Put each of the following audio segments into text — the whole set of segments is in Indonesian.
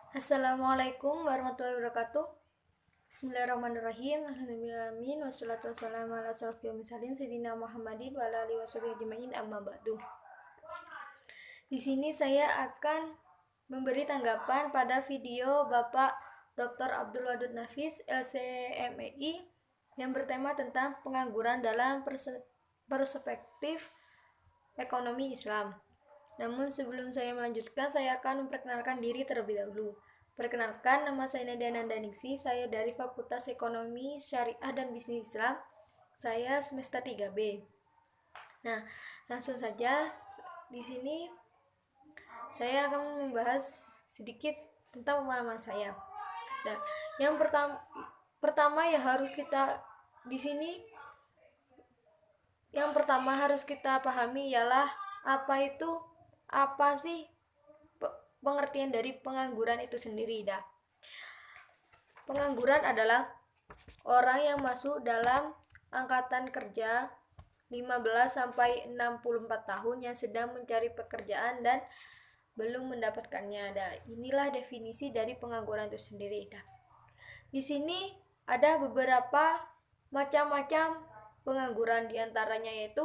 Assalamualaikum warahmatullahi wabarakatuh. Bismillahirrahmanirrahim. Alhamdulillahirrahmanirrahim. Wassalatu wassalamu ala asrofil mursalin sayyidina Muhammadin wa ala alihi washabihi ajmain amma ba'du. Di sini saya akan memberi tanggapan pada video Bapak Dr. Abdul Wadud Nafis LCMEI yang bertema tentang pengangguran dalam perspektif ekonomi Islam. Namun sebelum saya melanjutkan, saya akan memperkenalkan diri terlebih dahulu. Perkenalkan, nama saya Nadia Nandaningsi, saya dari Fakultas Ekonomi, Syariah dan Bisnis Islam. Saya semester 3B. Nah, langsung saja di sini saya akan membahas sedikit tentang pemahaman saya. Nah, yang pertama ya harus kita di sini yang pertama harus kita pahami ialah apa sih pengertian dari pengangguran itu sendiri. Pengangguran adalah orang yang masuk dalam angkatan kerja 15 sampai 64 tahun yang sedang mencari pekerjaan dan belum mendapatkannya. Inilah definisi dari pengangguran itu sendiri. Di sini ada beberapa macam-macam pengangguran, diantaranya yaitu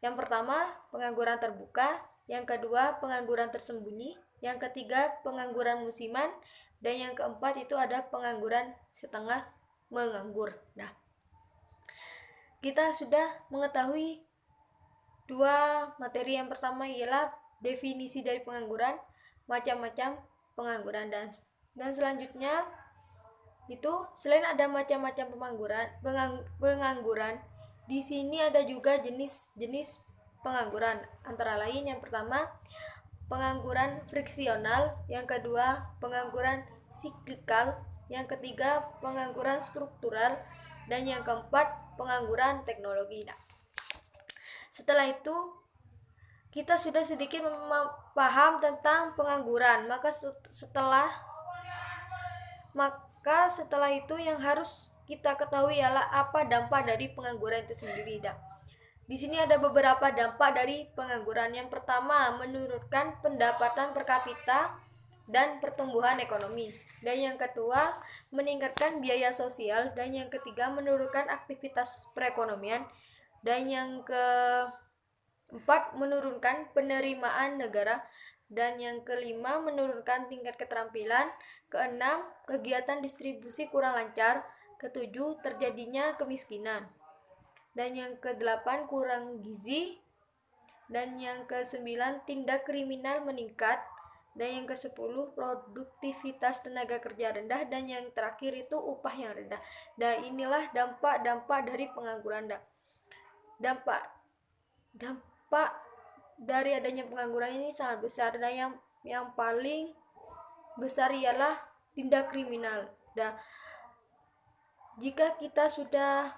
yang pertama pengangguran terbuka, yang kedua pengangguran tersembunyi, yang ketiga pengangguran musiman, dan yang keempat itu ada pengangguran setengah menganggur. Nah, kita sudah mengetahui dua materi. Yang pertama ialah definisi dari pengangguran, macam-macam pengangguran, dan selanjutnya itu selain ada macam-macam pengangguran, di sini ada juga jenis-jenis pengangguran. Antara lain yang pertama pengangguran friksional, yang kedua pengangguran siklikal, yang ketiga pengangguran struktural, dan yang keempat pengangguran teknologi. Setelah itu kita sudah sedikit paham tentang pengangguran, maka setelah itu yang harus kita ketahui ialah apa dampak dari pengangguran itu sendiri. Di sini ada beberapa dampak dari pengangguran. Yang pertama, menurunkan pendapatan per kapita dan pertumbuhan ekonomi. Dan yang kedua, meningkatkan biaya sosial. Dan yang ketiga, menurunkan aktivitas perekonomian. Dan yang keempat, menurunkan penerimaan negara. Dan yang kelima, menurunkan tingkat keterampilan. Keenam, kegiatan distribusi kurang lancar. Ketujuh, terjadinya kemiskinan. Dan yang ke-8 kurang gizi. Dan yang ke-9 tindak kriminal meningkat. Dan yang ke-10 produktivitas tenaga kerja rendah. Dan yang terakhir itu upah yang rendah. Dan inilah dampak-dampak dari pengangguran. Dampak dari adanya pengangguran ini sangat besar. Dan yang paling besar ialah tindak kriminal. Jika kita sudah,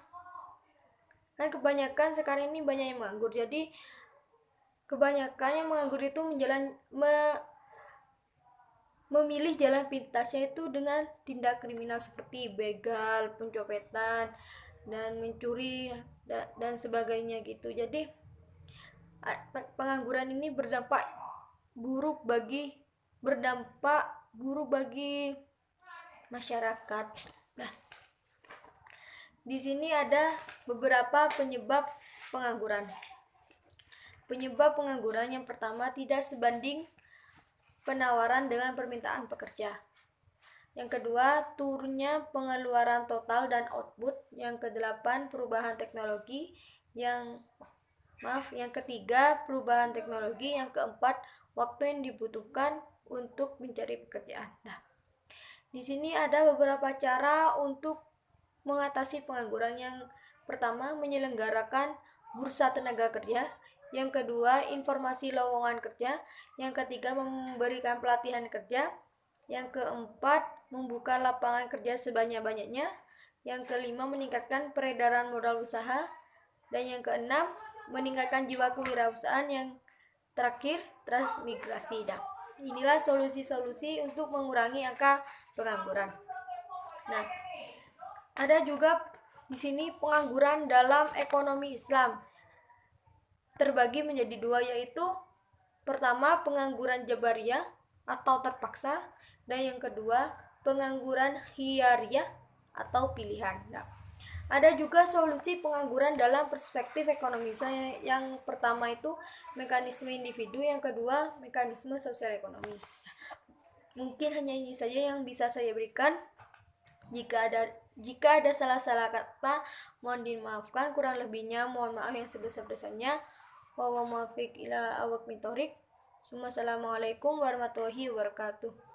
kan kebanyakan sekarang ini banyak yang menganggur, jadi kebanyakan yang menganggur itu memilih jalan pintasnya itu dengan tindak kriminal seperti begal, pencopetan, dan mencuri dan sebagainya gitu. Jadi pengangguran ini berdampak buruk bagi masyarakat. Di sini ada beberapa penyebab pengangguran. Penyebab pengangguran yang pertama, tidak sebanding penawaran dengan permintaan pekerja. Yang kedua, turunnya pengeluaran total dan output. Yang ke-8, perubahan teknologi. Yang ketiga, perubahan teknologi. Yang keempat, waktu yang dibutuhkan untuk mencari pekerjaan. Di sini ada beberapa cara untuk mengatasi pengangguran. Yang pertama, menyelenggarakan bursa tenaga kerja. Yang kedua, informasi lowongan kerja. Yang ketiga, memberikan pelatihan kerja. Yang keempat, membuka lapangan kerja sebanyak-banyaknya. Yang kelima, meningkatkan peredaran modal usaha. Dan yang keenam, meningkatkan jiwa kewirausahaan. Yang terakhir, transmigrasi. Inilah solusi-solusi untuk mengurangi angka pengangguran. Ada juga di sini pengangguran dalam ekonomi Islam. Terbagi menjadi dua, yaitu pertama pengangguran jabariyah atau terpaksa, dan yang kedua pengangguran hiyariyah atau pilihan. Nah, ada juga solusi pengangguran dalam perspektif ekonomi. Yang pertama itu mekanisme individu, yang kedua mekanisme sosial ekonomi. Mungkin hanya ini saja yang bisa saya berikan. Jika ada salah-salah kata, mohon dimaafkan. Kurang lebihnya mohon maaf yang sebesar-besarnya. Wassalamualaikum warahmatullahi wabarakatuh.